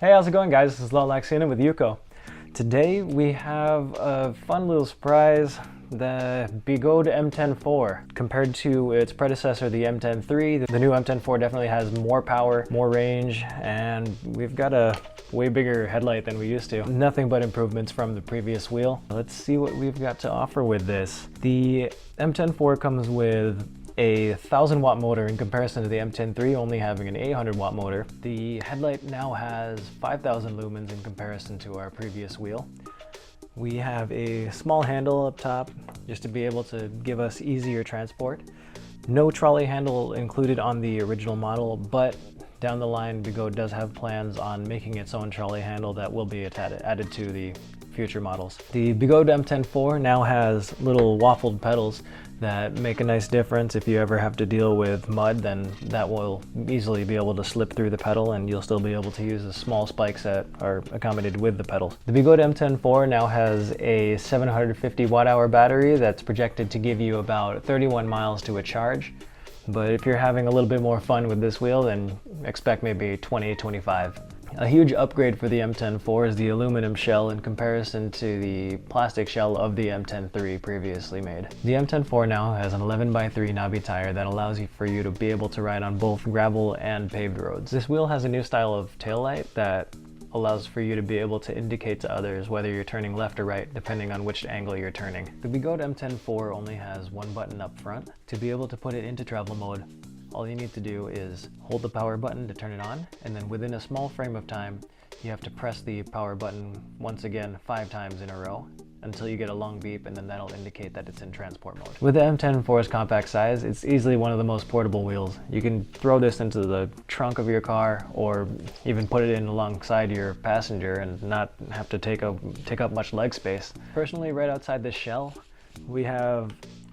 Hey, how's it going, guys? This is Law Laxina with EUCO. Today we have a fun little surprise, the Begode Mten4. Compared to its predecessor, the Mten3, the new Mten4 definitely has more power, more range, and we've got a way bigger headlight than we used to. Nothing but improvements from the previous wheel. Let's see what we've got to offer with this. The Mten4 comes with a 1000-watt motor in comparison to the Mten3 only having an 800-watt motor. The headlight now has 5000 lumens in comparison to our previous wheel. We have a small handle up top just to be able to give us easier transport. No trolley handle included on the original model, but down the line Begode does have plans on making its own trolley handle that will be added to the future models. The Begode Mten4 now has little waffled pedals that make a nice difference. If you ever have to deal with mud, then that will easily be able to slip through the pedal and you'll still be able to use the small spikes that are accommodated with the pedals. The Begode Mten4 now has a 750 watt-hour battery that's projected to give you about 31 miles to a charge. But if you're having a little bit more fun with this wheel, then expect maybe 20-25. A huge upgrade for the Mten4 is the aluminum shell in comparison to the plastic shell of the Mten3 previously made. The Mten4 now has an 11x3 knobby tire that allows for you to be able to ride on both gravel and paved roads. This wheel has a new style of taillight that allows for you to be able to indicate to others whether you're turning left or right depending on which angle you're turning. The Begode Mten4 only has one button up front. To be able to put it into travel mode, all you need to do is hold the power button to turn it on, and then within a small frame of time, you have to press the power button once again 5 times in a row until you get a long beep, and then that'll indicate that it's in transport mode. With the Mten4's compact size, it's easily one of the most portable wheels. You can throw this into the trunk of your car or even put it in alongside your passenger and not have to take up much leg space. Personally, right outside this shell, we have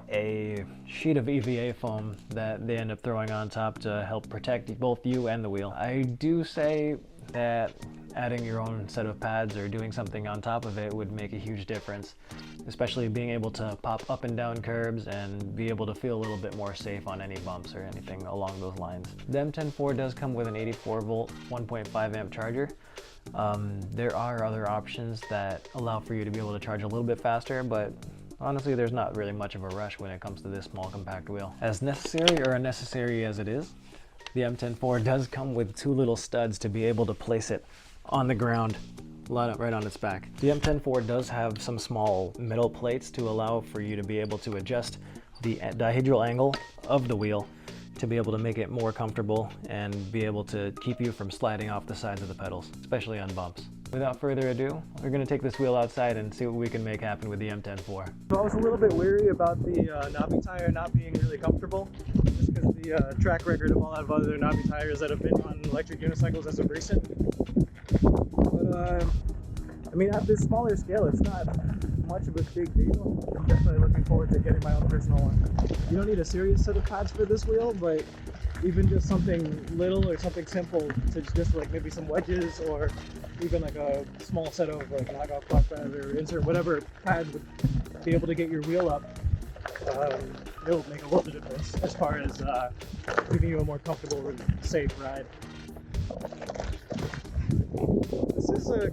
a sheet of EVA foam that they end up throwing on top to help protect both you and the wheel. I do say that adding your own set of pads or doing something on top of it would make a huge difference, especially being able to pop up and down curbs and be able to feel a little bit more safe on any bumps or anything along those lines. The Mten4 does come with an 84 volt 1.5 amp charger. There are other options that allow for you to be able to charge a little bit faster, but honestly, there's not really much of a rush when it comes to this small compact wheel. As necessary or unnecessary as it is, the Mten4 does come with 2 little studs to be able to place it on the ground, right on its back. The Mten4 does have some small metal plates to allow for you to be able to adjust the dihedral angle of the wheel to be able to make it more comfortable and be able to keep you from sliding off the sides of the pedals, especially on bumps. Without further ado, we're going to take this wheel outside and see what we can make happen with the Mten4. So I was a little bit weary about the knobby tire not being really comfortable, just because the track record of all of other knobby tires that have been on electric unicycles as of recent. But I mean, at this smaller scale, it's not much of a big deal. I'm definitely looking forward to getting my own personal one. You don't need a serious set of pads for this wheel, but even just something little or something simple to just like maybe some wedges or even like a small set of like knockoff clock pads or insert whatever pad would be able to get your wheel up. It'll make a world of difference as far as giving you a more comfortable and safe ride. This is a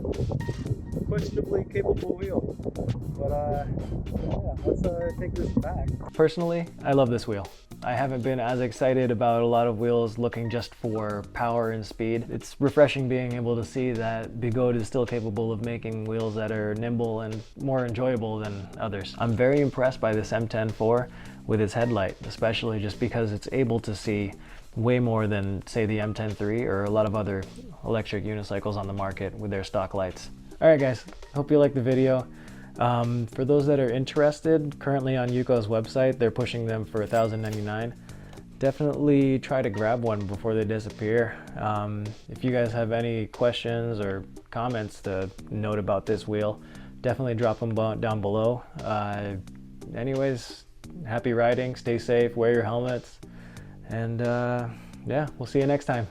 questionably capable wheel, but yeah, let's take this back. Personally, I love this wheel. I haven't been as excited about a lot of wheels looking just for power and speed. It's refreshing being able to see that Begode is still capable of making wheels that are nimble and more enjoyable than others. I'm very impressed by this Mten4 with its headlight, especially just because it's able to see way more than, say, the Mten3 or a lot of other electric unicycles on the market with their stock lights. Alright guys, hope you liked the video. For those that are interested, currently on EUCO's website, they're pushing them for $1,099. Definitely try to grab one before they disappear. If you guys have any questions or comments to note about this wheel, definitely drop them down below. Anyways, happy riding, stay safe, wear your helmets, and yeah, we'll see you next time.